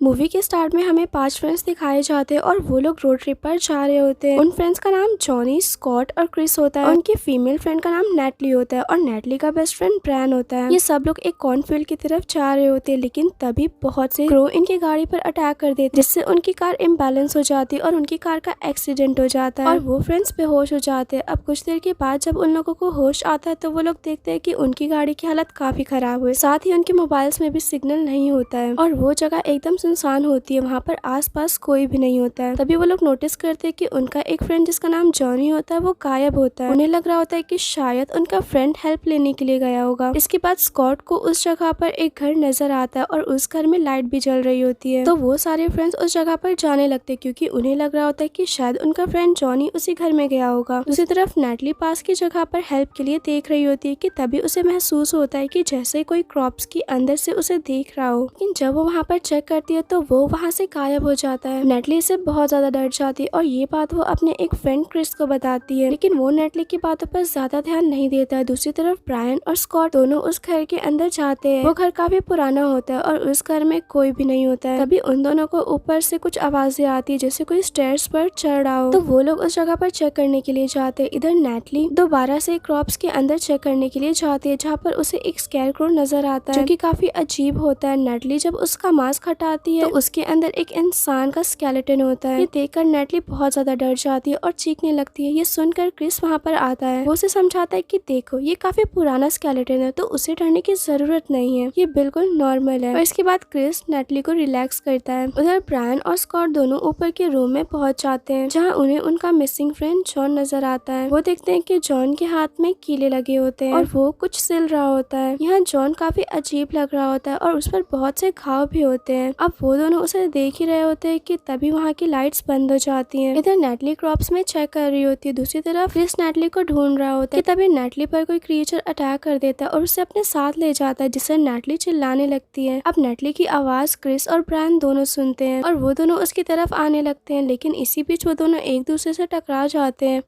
Movie के start में हमें 5 फ्रेंड्स दिखाए जाते हैं और वो लोग रोड ट्रिप पर जा रहे होते हैं। उन फ्रेंड्स का नाम जॉनी, स्कॉट और क्रिस होता है। उनकी फीमेल फ्रेंड का नाम नेटली होता है और नेटली का बेस्ट फ्रेंड ब्रायन होता है। ये सब लोग एक कॉर्नफील्ड की तरफ जा रहे होते हैं, लेकिन तभी बहुत से क्रो इनकी गाड़ी पर अटैक कर देते, जिससे उनकी कार इम्बैलेंस हो जाती है और उनकी कार का एक्सीडेंट हो जाता है और वो फ्रेंड्स बेहोश हो जाते हैं। अब कुछ देर के बाद जब उन लोगों को होश आता है तो वो लोग देखते हैं कि उनकी गाड़ी की हालत काफी खराब हुई, साथ ही उनके मोबाइल्स में भी सिग्नल नहीं होता है और वो जगह एकदम सुनसान होती है। वहाँ पर आसपास कोई भी नहीं होता है। तभी वो लोग नोटिस करते हैं कि उनका एक फ्रेंड जिसका नाम जॉनी होता है वो गायब होता है। उन्हें लग रहा होता है कि शायद उनका फ्रेंड हेल्प लेने के लिए गया होगा। इसके बाद स्कॉट को उस जगह पर एक घर नजर आता है और उस घर में लाइट भी जल रही होती है, तो वो सारे फ्रेंड्स उस जगह पर जाने लगते हैं क्योंकि उन्हें लग रहा होता है कि शायद उनका फ्रेंड जॉनी उसी घर में गया होगा। दूसरी तरफ नेटली पास की जगह पर हेल्प के लिए देख रही होती है कि तभी उसे महसूस होता है कि जैसे कोई क्रॉप्स की अंदर से उसे देख रहा हो, लेकिन जब वो वहाँ पर चेक करती है तो वो वहाँ से गायब हो जाता है। नेटली इससे बहुत ज्यादा डर जाती है और ये बात वो अपने एक फ्रेंड क्रिस को बताती है, लेकिन वो नेटली की बातों पर ज्यादा ध्यान नहीं देता है। दूसरी तरफ ब्रायन और स्कॉट दोनों उस घर के अंदर जाते हैं। वो घर काफी पुराना होता है और उस घर में कोई भी नहीं होता है। तभी उन दोनों को ऊपर से कुछ आवाजें आती है जैसे कोई स्टेयर्स पर चढ़ रहा हो, तो वो लोग उस जगह पर चेक करने के लिए जाते हैं। इधर नेटली दोबारा से क्रॉप्स के अंदर चेक करने के लिए जाती है, जहाँ पर उसे एक स्कैरक्रो नजर आता है जो कि काफी अजीब होता है। नेटली जब उसका मास्क हटाती है तो उसके अंदर एक इंसान का स्केलेटन होता है। ये देखकर नेटली बहुत ज्यादा डर जाती है और चीखने लगती है। ये सुनकर क्रिस वहाँ पर आता है। वो उसे समझाता है कि देखो ये काफी पुराना स्केलेटन है तो उसे डरने की जरूरत नहीं है, ये बिल्कुल नॉर्मल है। और इसके बाद क्रिस नेटली को रिलैक्स करता है। उधर ब्रायन और स्कॉट दोनों ऊपर के रूम में पहुंच जाते हैं, जहाँ उन्हें उनका मिसिंग फ्रेंड जॉन नजर आता है। वो देखते हैं कि जॉन के हाथ में कीले लगे होते हैं और वो कुछ सिल रहा होता है। यहाँ जॉन काफी अजीब लग रहा होता है और उस पर बहुत से घाव भी होते हैं। अब वो दोनों उसे देख ही रहे होते हैं कि तभी वहाँ की लाइट्स बंद हो जाती हैं। इधर नेटली क्रॉप्स में चेक कर रही होती है। दूसरी तरफ क्रिस नेटली को ढूंढ रहा होता है कि तभी नेटली पर कोई क्रिएचर अटैक कर देता है और उसे अपने साथ ले जाता है, जिससे नेटली चिल्लाने लगती है। अब नेटली की आवाज क्रिस और ब्रायन दोनों सुनते हैं और वो दोनों उसकी तरफ आने लगते हैं, लेकिन इसी बीच वो दोनों एक दूसरे से टकरा जाते हैं।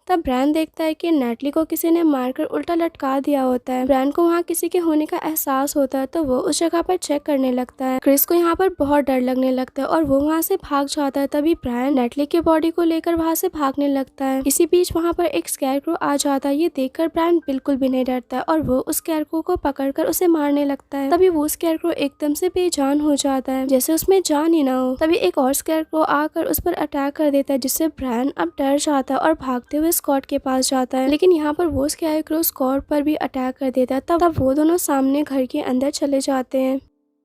तब ब्रायन देखता है कि नेटली को किसी ने मारकर उल्टा लटका दिया होता है। ब्रायन को वहाँ किसी के होने का एहसास होता है तो वो उस जगह पर चेक करने लगता है। क्रिस को यहाँ पर बहुत डर लगने लगता है और वो वहाँ से भाग जाता है। तभी ब्रायन नेटली के बॉडी को लेकर वहाँ से भागने लगता है। इसी बीच वहाँ पर एक स्कैरक्रो आ जाता है। ये देखकर ब्रायन बिल्कुल भी नहीं डरता है और वो उस स्कैरक्रो को पकड़कर उसे मारने लगता है। तभी वो स्कैरक्रो एकदम से बेजान हो जाता है, जैसे उसमें जान ही ना हो। तभी एक और स्कैरक्रो आकर उस पर अटैक कर देता है, जिससे ब्रायन अब डर जाता है और भागते हुए स्कॉट के पास जाता है, लेकिन यहाँ पर वो स्कैरक्रो स्कॉट पर भी अटैक कर देता है। तब वो दोनों सामने घर के अंदर चले जाते हैं।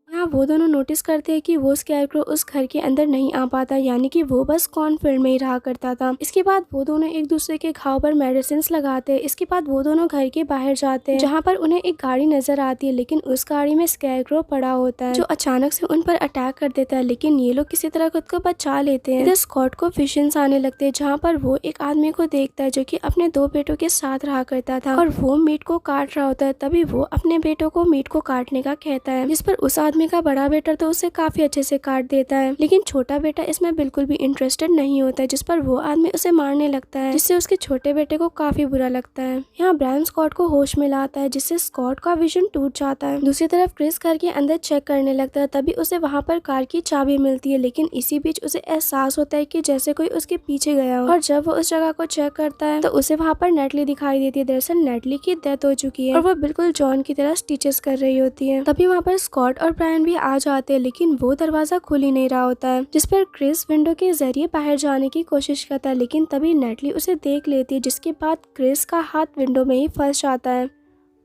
यहाँ वो दोनों नोटिस करते हैं कि वो स्कैरक्रो उस घर के अंदर नहीं आ पाता, यानी कि वो बस कॉर्नफील्ड में ही रहा करता था। इसके बाद वो दोनों एक दूसरे के घाव पर मेडिसिन लगाते हैं। इसके बाद वो दोनों घर के बाहर जाते हैं, जहाँ पर उन्हें एक गाड़ी नजर आती है, लेकिन उस गाड़ी में स्कैरक्रो पड़ा होता है जो अचानक से उन पर अटैक कर देता है, लेकिन ये लोग किसी तरह खुद को बचा लेते हैं। इधर स्कॉट को विजन्स आने लगते हैं, जहाँ पर वो एक आदमी को देखता है जो कि अपने 2 बेटों के साथ रहा करता था और वो मीट को काट रहा होता है। तभी वो अपने बेटों को मीट को काटने का कहता है, जिस पर उस आदमी का बड़ा बेटा तो उसे काफी अच्छे से काट देता है, लेकिन छोटा बेटा इसमें बिल्कुल भी इंटरेस्टेड नहीं होता है, जिस पर वो आदमी उसे मारने लगता है, जिससे उसके छोटे बेटे को काफी बुरा लगता है। यहाँ ब्रायन स्कॉट को होश में लाता है, जिससे स्कॉट का विजन टूट जाता है। दूसरी तरफ क्रिस घर के अंदर चेक करने लगता है। तभी उसे वहाँ पर कार की चाबी मिलती है, लेकिन इसी बीच उसे एहसास होता है कि जैसे कोई उसके पीछे गया हो, और जब वो उस जगह को चेक करता है तो उसे वहाँ पर नेटली दिखाई देती है। दरअसल नेटली की डेथ हो चुकी है और वो बिल्कुल जॉन की तरह स्टिचेस कर रही होती है। तभी वहाँ पर स्कॉट और ब्रायन भी आ जाते हैं, लेकिन वो दरवाजा खुल ही नहीं रहा होता है, जिस पर क्रिस विंडो के जरिए बाहर जाने की कोशिश करता है, लेकिन तभी नेटली उसे देख लेती है, जिसके बाद क्रिस का हाथ विंडो में ही फंस जाता है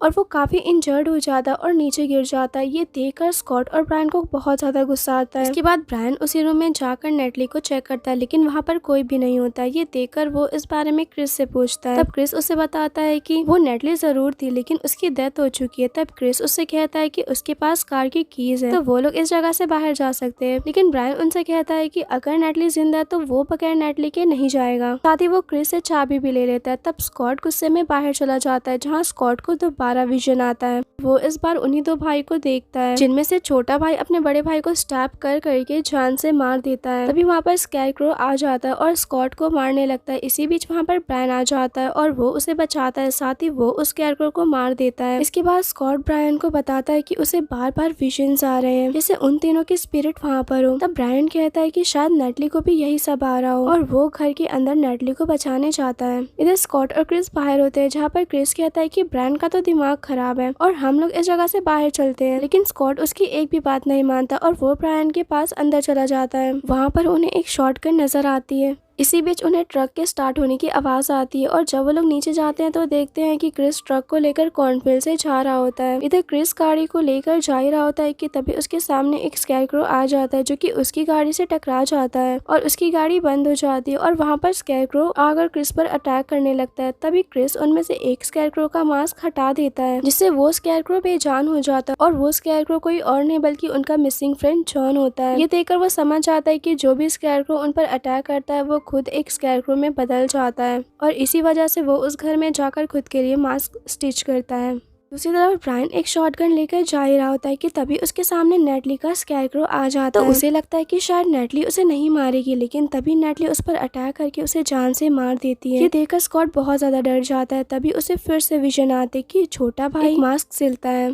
और वो काफी इंजर्ड हो जाता है और नीचे गिर जाता है। ये देखकर स्कॉट और ब्रायन को बहुत ज्यादा गुस्सा आता है। इसके बाद ब्रायन उसी रूम में जाकर नेटली को चेक करता है, लेकिन वहाँ पर कोई भी नहीं होता। ये देखकर वो इस बारे में क्रिस से पूछता है। तब क्रिस उसे बताता है कि वो नेटली जरूर थी, लेकिन उसकी डेथ हो चुकी है। तब क्रिस उससे कहता है कि उसके पास कार की कीज है, तो वो लोग इस जगह से बाहर जा सकते हैं, लेकिन ब्रायन उनसे कहता है कि अगर नेटली जिंदा है तो वो बगैर नेटली के नहीं जाएगा। साथ ही वो क्रिस से चाबी भी ले लेता है। तब स्कॉट गुस्से में बाहर चला जाता है, जहाँ स्कॉट को दोबारा दोबारा विजन आता है। वो इस बार उन्हीं दो भाई को देखता है जिनमें से छोटा भाई अपने बड़े भाई को स्टैप कर करके जान से मार देता है। तभी वहाँ पर स्कैरक्रो आ जाता है और स्कॉट को मारने लगता है। इसी बीच वहाँ पर ब्रायन आ जाता है और वो उसे बचाता है, साथ ही वो उस स्कैरक्रो को मार देता है। इसके बाद स्कॉट ब्रायन को बताता है कि उसे बार बार विजन्स आ रहे हैं जैसे उन तीनों की स्पिरिट वहाँ पर हो। तब ब्रायन कहता है कि शायद नेटली को भी यही सब आ रहा हो और वो घर के अंदर नेटली को बचाने जाता है। इधर स्कॉट और क्रिस बाहर होते हैं जहाँ पर क्रिस कहता है कि ब्रायन का तो दिमाग खराब है और हम लोग इस जगह से बाहर चलते हैं, लेकिन स्कॉट उसकी एक भी बात नहीं मानता और वो ब्रायन के पास अंदर चला जाता है। वहाँ पर उन्हें एक शॉटगन नजर आती है। इसी बीच उन्हें ट्रक के स्टार्ट होने की आवाज आती है और जब वो लोग नीचे जाते हैं तो देखते हैं कि क्रिस ट्रक को लेकर कॉर्नफील्ड से जा रहा होता है। इधर क्रिस गाड़ी को लेकर जा ही रहा होता है कि तभी उसके सामने एक स्कैरक्रो आ जाता है जो कि उसकी गाड़ी से टकरा जाता है और उसकी गाड़ी बंद हो जाती है और वहाँ पर स्कैरक्रो आकर क्रिस पर अटैक करने लगता है। तभी क्रिस उनमें से एक स्कैरक्रो का मास्क हटा देता है जिससे वो स्कैरक्रो बेजान हो जाता है और वो स्कैरक्रो कोई और नहीं बल्कि उनका मिसिंग फ्रेंड जॉन होता है। ये देखकर वो समझ जाता है कि जो भी स्कैरक्रो उन पर अटैक करता है वो खुद एक स्कैरक्रो में बदल जाता है और इसी वजह से वो उस घर में जाकर खुद के लिए मास्क स्टिच करता है। दूसरी तरफ ब्रायन एक शॉटगन लेकर जा ही रहा होता है कि तभी उसके सामने नेटली का स्कैरक्रो आ जाता है। उसे लगता है कि शायद नेटली उसे नहीं मारेगी, लेकिन तभी नेटली उस पर अटैक करके उसे जान से मार देती है। ये देखकर स्कॉट बहुत ज्यादा डर जाता है। तभी उसे फिर से विजन आते कि छोटा भाई एक मास्क सिलता है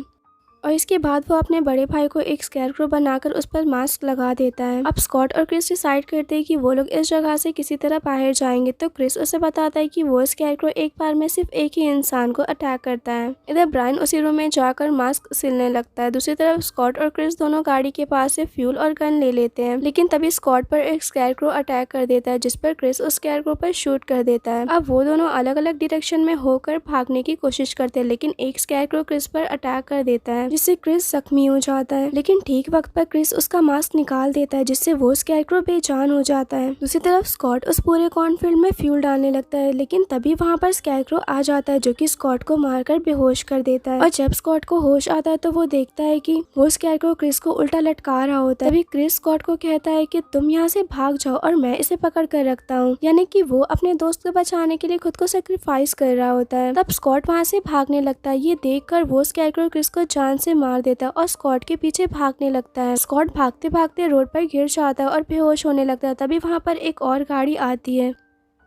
और इसके बाद वो अपने बड़े भाई को एक स्कैरक्रो बनाकर उस पर मास्क लगा देता है। अब स्कॉट और क्रिस डिसाइड करते हैं कि वो लोग इस जगह से किसी तरह बाहर जाएंगे। तो क्रिस उसे बताता है कि वो स्कैरक्रो एक बार में सिर्फ एक ही इंसान को अटैक करता है। इधर ब्रायन उसी रूम में जाकर मास्क सिलने लगता है। दूसरी तरफ स्कॉट और क्रिस दोनों गाड़ी के पास से फ्यूल और गन ले लेते हैं, लेकिन तभी स्कॉट पर एक स्कैरक्रो अटैक कर देता है जिस पर क्रिस उस स्कैरक्रो पर शूट कर देता है। अब वो दोनों अलग अलग डायरेक्शन में होकर भागने की कोशिश करते हैं, लेकिन एक स्कैरक्रो क्रिस पर अटैक कर देता है जिससे क्रिस जख्मी हो जाता है। लेकिन ठीक वक्त पर क्रिस उसका मास्क निकाल देता है जिससे वो स्कैरक्रो बेजान हो जाता है। दूसरी तरफ स्कॉट उस पूरे कॉर्नफील्ड में फ्यूल डालने लगता है, लेकिन तभी वहाँ पर स्कैरक्रो आ जाता है जो कि स्कॉट को मारकर बेहोश कर देता है। और जब स्कॉट को होश आता है तो वो देखता है कि वो स्कैरक्रो क्रिस को उल्टा लटका रहा होता है। तभी क्रिस स्कॉट को कहता है कि तुम यहाँ से भाग जाओ और मैं इसे पकड़ कर रखता हूँ, यानी कि वो अपने दोस्त को बचाने के लिए खुद को सेक्रीफाइस कर रहा होता है। तब स्कॉट वहाँ से भागने लगता है। ये देखकर वो स्कैरक्रो क्रिस को जान से मार देता है और स्कॉट के पीछे भागने लगता है। स्कॉट भागते भागते रोड पर गिर जाता है और बेहोश होने लगता है। तभी वहाँ पर एक और गाड़ी आती है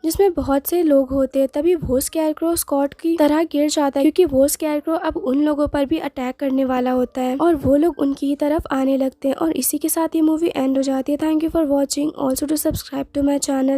जिसमें बहुत से लोग होते हैं। तभी वो स्कैरक्रो स्कॉट की तरह गिर जाता है क्योंकि वो स्कैरक्रो अब उन लोगों पर भी अटैक करने वाला होता है और वो लोग उनकी तरफ आने लगते हैं। और इसी के साथ ये मूवी एंड हो जाती है। Thank you for watching. Also to subscribe to my channel.